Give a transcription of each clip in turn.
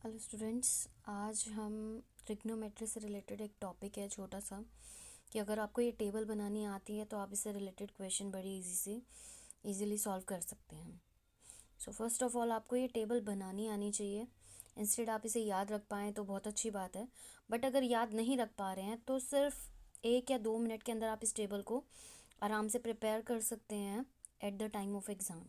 Hello students, आज हम trigonometry से रिलेटेड एक टॉपिक है छोटा सा कि अगर आपको ये टेबल बनानी आती है तो आप इससे रिलेटेड क्वेश्चन बड़ी इजीली सॉल्व कर सकते हैं। सो फर्स्ट ऑफ ऑल आपको ये टेबल बनानी आनी चाहिए। इंस्टेड आप इसे याद रख पाएँ तो बहुत अच्छी बात है, बट अगर याद नहीं रख पा रहे हैं तो सिर्फ 1 या 2 मिनट के अंदर आप इस टेबल को आराम से प्रिपेयर कर सकते हैं eight the time of exam.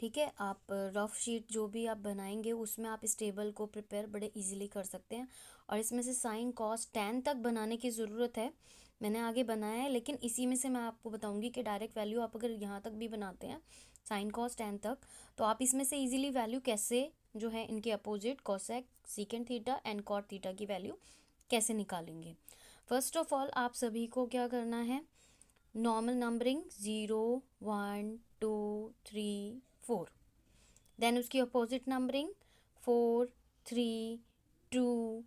ठीक है, आप रफ शीट जो भी आप बनाएंगे उसमें आप इस टेबल को प्रिपेयर बड़े इजीली कर सकते हैं। और इसमें से साइन कॉस टैन तक बनाने की ज़रूरत है, मैंने आगे बनाया है, लेकिन इसी में से मैं आपको बताऊंगी कि डायरेक्ट वैल्यू आप अगर यहाँ तक भी बनाते हैं साइन कॉस टैन तक, तो आप इसमें से इजीली वैल्यू कैसे जो है इनके opposite cosec secant theta and cot theta की वैल्यू कैसे निकालेंगे। फर्स्ट ऑफ ऑल आप सभी को क्या करना है, नॉर्मल नंबरिंग 0 1 2 3 4, देन उसकी अपोजिट नंबरिंग 4 3 2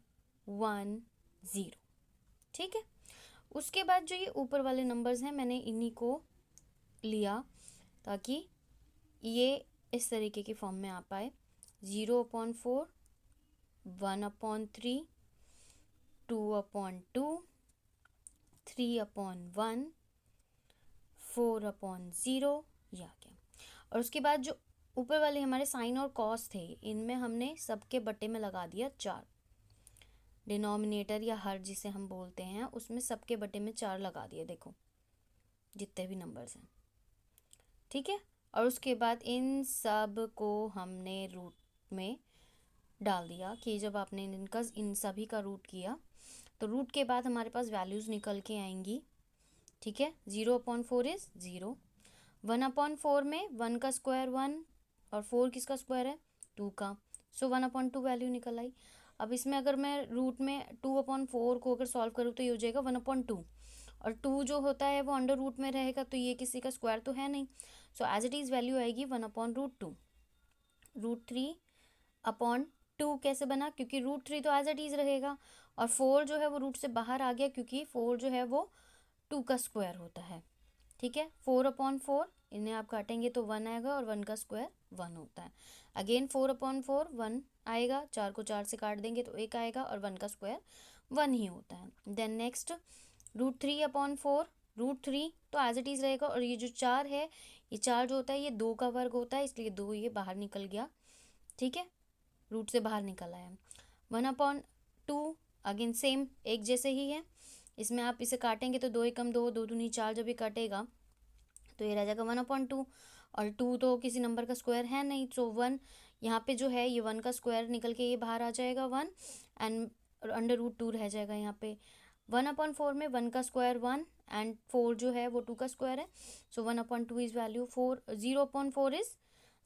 1 0। ठीक है, उसके बाद जो ये ऊपर वाले नंबर्स हैं मैंने इन्हीं को लिया ताकि ये इस तरीके की फॉर्म में आ पाए। 0/4, 1/3, 2/2, 3/1, 4/0, ये आ गया। और उसके बाद जो ऊपर वाले हमारे साइन और कॉस थे इनमें हमने सबके बट्टे में लगा दिया 4। डिनोमिनेटर या हर जिसे हम बोलते हैं उसमें सबके बट्टे में 4 लगा दिए, देखो जितने भी नंबर्स हैं। ठीक है, और उसके बाद इन सब को हमने रूट में डाल दिया कि जब आपने इन सभी का रूट किया तो रूट के बाद हमारे पास वैल्यूज़ निकल के आएंगी। ठीक है, 0/4 इज़ 0, 1/4 में 1 का स्क्वायर 1 और 4 किसका स्क्वायर है 2 का, सो 1/2 वैल्यू निकल आई। अब इसमें अगर मैं रूट में 2/4 को अगर सॉल्व करूँ तो ये हो जाएगा 1/2, और 2 जो होता है वो अंडर रूट में रहेगा तो ये किसी का स्क्वायर तो है नहीं, so as it is value आएगी 1/√2। √3/2 कैसे बना, क्योंकि √3 तो एज इट इज़ रहेगा और 4 जो है वो रूट से बाहर आ गया क्योंकि 4 जो है वो 2 का स्क्वायर होता है। ठीक है, 4/4 इन्हें आप काटेंगे तो 1 आएगा और 1 का स्क्वायर 1 होता है। अगेन 4/4 1 आएगा, 4 को 4 से काट देंगे तो 1 आएगा और 1 का स्क्वायर 1 ही होता है। देन नेक्स्ट √3/4, √3 तो एज इट इज़ रहेगा और ये जो 4 है ये 4 जो होता है ये 2 का वर्ग होता है, इसलिए 2 ये बाहर निकल गया। ठीक है, रूट से बाहर निकल आया। 1/2 अगेन सेम एक जैसे ही है, इसमें आप इसे काटेंगे तो 2 एकम 2, 2 दूनी 4 जब ये कटेगा तो ये रह जाएगा 1/2, और 2 तो किसी नंबर का स्क्वायर है नहीं, सो 1 यहाँ पे जो है ये 1 का स्क्वायर निकल के ये बाहर आ जाएगा 1 एंड √2 रह जाएगा यहाँ पे। 1/4 में 1 का स्क्वायर 1 एंड 4 जो है वो 2 का स्क्वायर है, सो 1/2 इज़ वैल्यू 4, 0/4 इज़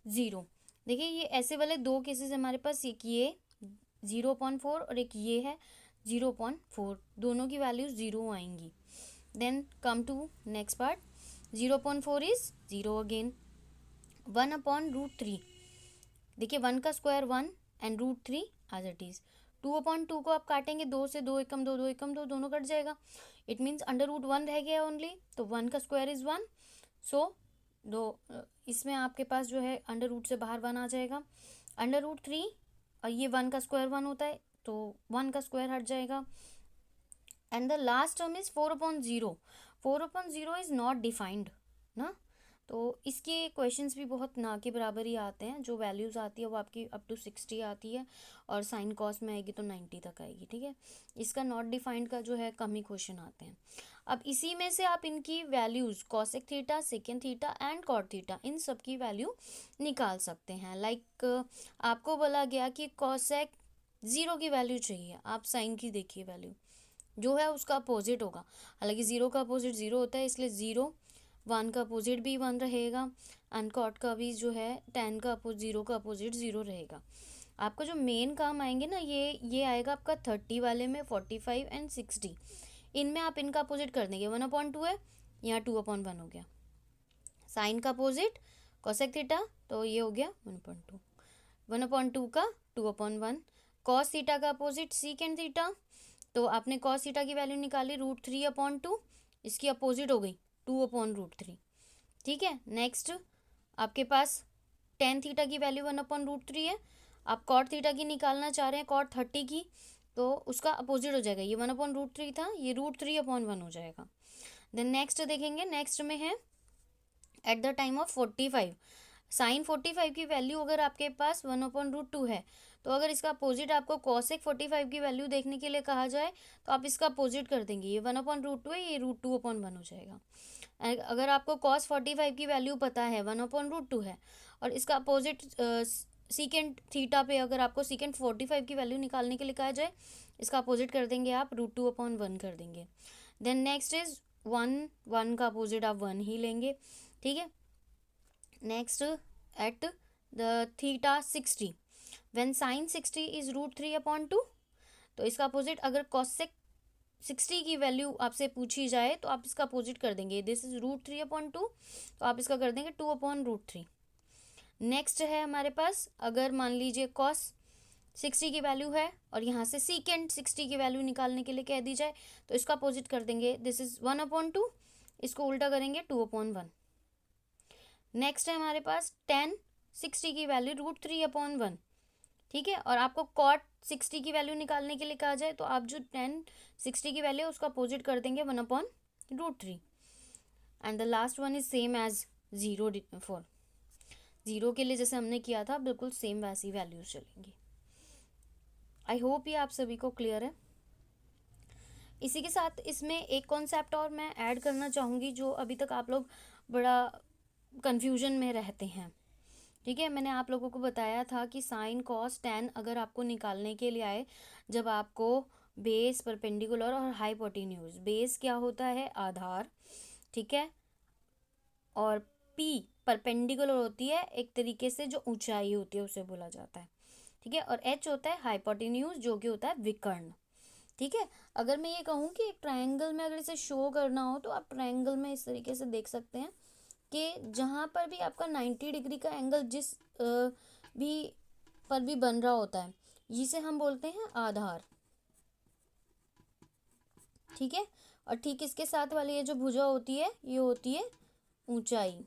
0। देखिए ये ऐसे वाले दो केसेस हमारे पास, एक ये 0/4 और एक ये है 0/4, दोनों की वैल्यूज 0 आएंगी। Then come to next part, 0/4 is 0 again. 1/√3, देखिए 1 का square 1 and √3 as it is. 2/2 को आप काटेंगे 2 से, 2 एकम 2, 2 एकम 2, दोनों कट जाएगा, इट मीन्स अंडर रूट 1 रह गया ओनली, तो 1 का स्क्वायर इज 1, सो दो इसमें आपके पास जो है अंडर रूट से बाहर 1 आ जाएगा। अंडर√3 और ये 1 का स्क्वायर 1 होता है तो 1 का स्क्वायर हट जाएगा। And the last term is 4/0। 4/0 is not defined ना, तो इसके क्वेश्चंस भी बहुत ना के बराबर ही आते हैं। जो वैल्यूज आती है वो आपकी अप टू 60 आती है और साइन कॉस में आएगी तो 90 तक आएगी। ठीक है, इसका नॉट डिफाइंड का जो है कम ही क्वेश्चन आते हैं। अब इसी में से आप इनकी values cosec theta, second theta and cot theta इन सब की वैल्यू निकाल सकते हैं। लाइक आपको बोला गया कि कॉसेक 0 की वैल्यू चाहिए, आप साइन की देखिए वैल्यू जो है उसका अपोजिट होगा, हालांकि 0 का अपोजिट 0 होता है इसलिए 0, 1 का अपोजिट भी 1 रहेगा एंड कॉट का भी जो है tan का 0 का अपोजिट 0 रहेगा। आपका जो मेन काम आएंगे ना ये आएगा आपका 30 वाले में 45 एंड 60, इनमें आप इनका अपोजिट कर देंगे। 1/2 है, यहाँ 2/1 हो गया, साइन का अपोजिट कोसेक थीटा तो ये हो गया 1/2, 1/2 का 2/1, कॉस थीटा का अपोजिट सीकेंड थीटा, तो आपने कॉस थीटा की वैल्यू निकाली √3/2, इसकी अपोजिट हो गई 2/√3। ठीक है, नेक्स्ट आपके पास टेन थीटा की वैल्यू 1/√3 है, आप कॉट थीटा की निकालना चाह रहे हैं, कॉट 30 की, तो उसका अपोजिट हो जाएगा, ये 1/√3 था, ये √3/1 हो जाएगा। देन नेक्स्ट देखेंगे, नेक्स्ट में है at the time of 45, sine 45 की वैल्यू अगर आपके पास 1/√2 है, तो अगर इसका अपोजिट आपको कॉसेक 45 की वैल्यू देखने के लिए कहा जाए तो आप इसका अपोजिट कर देंगे, ये 1/√2 है, ये √2/1 हो जाएगा। अगर आपको कॉस 45 की वैल्यू पता है 1/√2 है, और इसका अपोजिट सीकेंट थीटा पे अगर आपको सीकेंट 45 की वैल्यू निकालने के लिए कहा जाए, इसका अपोजिट कर देंगे आप, √2/1 कर देंगे। देन नेक्स्ट इज 1 का अपोजिट आप 1 ही लेंगे, ठीक है। Next at the theta 60 when sine 60 is √3/2, तो इसका अपोजिट अगर कॉसेक 60 की वैल्यू आपसे पूछी जाए तो आप इसका अपोजिट कर देंगे, दिस इज √3/2, तो आप इसका कर देंगे 2/√3। नेक्स्ट है हमारे पास, अगर मान लीजिए कॉस 60 की वैल्यू है और यहाँ से सीकेंट 60 की वैल्यू निकालने के लिए कह दी जाए, तो इसका अपोजिट कर देंगे, दिस इज 1/2, इसको उल्टा करेंगे 2/1। नेक्स्ट है हमारे पास tan 60 की वैल्यू √3/1, ठीक है, और आपको कॉट 60 की वैल्यू निकालने के लिए कहा जाए तो आप जो tan 60 की वैल्यू है उसका अपोजिट कर देंगे 1/√3। And the last one is same as 0 के लिए जैसे हमने किया था, बिल्कुल सेम वैसी वैल्यूज चलेंगी। आई होप ये आप सभी को क्लियर है। इसी के साथ इसमें एक कॉन्सेप्ट और मैं ऐड करना चाहूँगी जो अभी तक आप लोग बड़ा कन्फ्यूजन में रहते हैं, ठीक है। मैंने आप लोगों को बताया था कि साइन कॉस टैन अगर आपको निकालने के लिए आए, जब आपको बेस, परपेंडिकुलर और हाइपोटेन्यूज, बेस क्या होता है, आधार, ठीक है, और पी परपेंडिकुलर होती है एक तरीके से जो ऊंचाई होती है उसे बोला जाता है, ठीक है, और एच होता है हाइपोटेन्यूज जो कि होता है विकर्ण, ठीक है। अगर मैं ये कहूँ कि एक ट्रायंगल में अगर इसे शो करना हो तो आप ट्रायंगल में इस तरीके से देख सकते हैं कि जहाँ पर भी आपका 90 डिग्री का एंगल जिस भी पर भी बन रहा होता है, जिसे हम बोलते हैं आधार, ठीक है। और ठीक इसके साथ वाली ये जो भुजा होती है ये होती है ऊंचाई,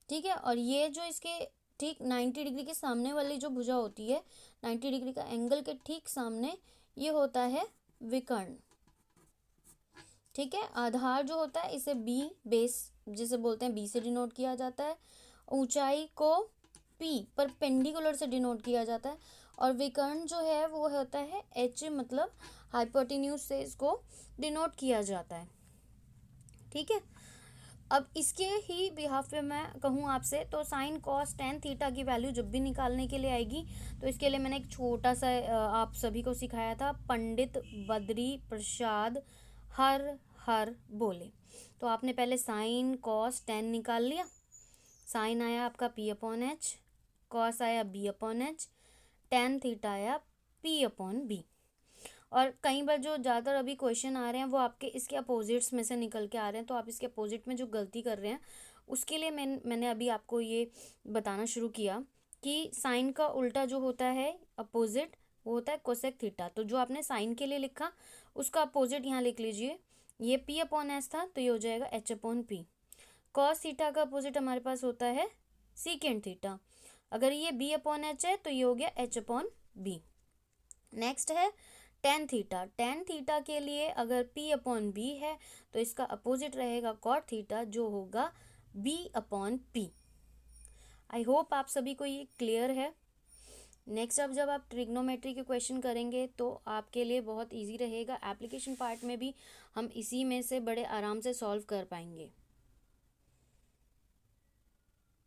ठीक है। और ये जो इसके ठीक 90 डिग्री के सामने वाली जो भुजा होती है, 90 डिग्री का एंगल के ठीक सामने, ये होता है विकर्ण, ठीक है। आधार जो होता है इसे बी, बेस जिसे बोलते हैं, बी से डिनोट किया जाता है, ऊंचाई को पी परपेंडिकुलर से डिनोट किया जाता है, और विकर्ण जो है वो होता है एच, मतलब हाइपोटेन्यूज से इसको डिनोट किया जाता है, ठीक है। अब इसके ही बिहाफ पे मैं कहूँ आपसे, तो साइन कॉस टैन थीटा की वैल्यू जब भी निकालने के लिए आएगी, तो इसके लिए मैंने एक छोटा सा आप सभी को सिखाया था, पंडित बद्री प्रसाद हर बोले। तो आपने पहले साइन कॉस टैन निकाल लिया, साइन आया आपका P/H, कॉस आया B/H, टैन थीटा आया P/B। और कई बार जो ज़्यादातर अभी क्वेश्चन आ रहे हैं वो आपके इसके अपोजिट्स में से निकल के आ रहे हैं, तो आप इसके अपोजिट में जो गलती कर रहे हैं उसके लिए मैंने अभी आपको ये बताना शुरू किया कि साइन का उल्टा जो होता है अपोजिट, वो होता है कोसेक थीटा। तो जो आपने साइन के लिए लिखा उसका अपोजिट यहाँ लिख लीजिए, ये P/S था तो ये हो जाएगा H/P। कॉस थीटा का अपोजिट हमारे पास होता है सीकेंट थीटा, अगर ये B/H है तो ये हो गया H/B। नेक्स्ट है टेन थीटा, टेन थीटा के लिए अगर P/B है तो इसका अपोजिट रहेगा कॉट थीटा जो होगा B/P। आई होप आप सभी को ये क्लियर है। नेक्स्ट अब जब आप ट्रिग्नोमेट्री के क्वेश्चन करेंगे तो आपके लिए बहुत इजी रहेगा, एप्लीकेशन पार्ट में भी हम इसी में से बड़े आराम से सॉल्व कर पाएंगे।